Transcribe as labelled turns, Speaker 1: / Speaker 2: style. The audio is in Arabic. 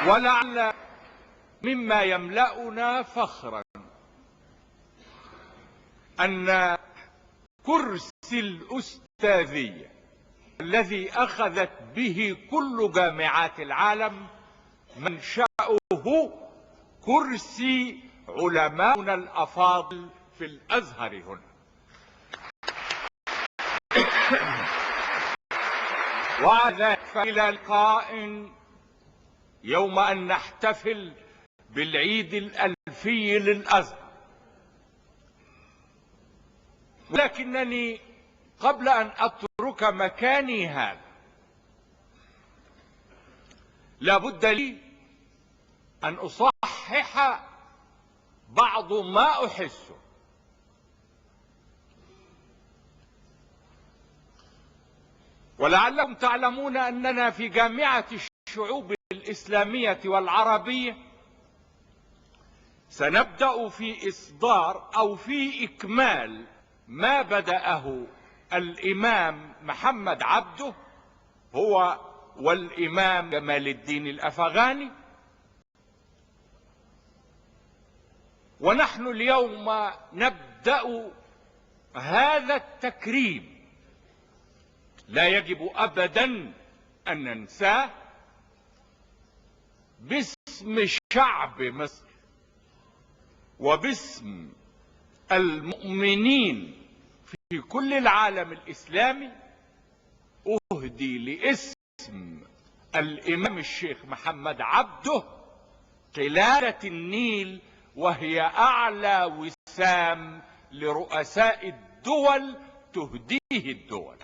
Speaker 1: ولعل مما يملأنا فخرا أن كرسي الأستاذية الذي أخذت به كل جامعات العالم منشأه كرسي علماؤنا الأفاضل في الأزهر هنا. وذلك فإلى لقاء يوم أن نحتفل بالعيد الألفي للأزهر. ولكنني قبل أن أترك مكاني هذا لابد لي أن أصحح بعض ما أحسه. ولعلكم تعلمون أننا في جامعة الشعوب الإسلامية والعربية سنبدأ في إصدار أو في إكمال ما بدأه الإمام محمد عبده هو والإمام جمال الدين الأفغاني. ونحن اليوم نبدأ هذا التكريم لا يجب أبدا أن ننساه باسم شعب مصر وباسم المؤمنين في كل العالم الإسلامي. أهدي لاسم الإمام الشيخ محمد عبده قلادة النيل، وهي أعلى وسام لرؤساء الدول تهديه الدول.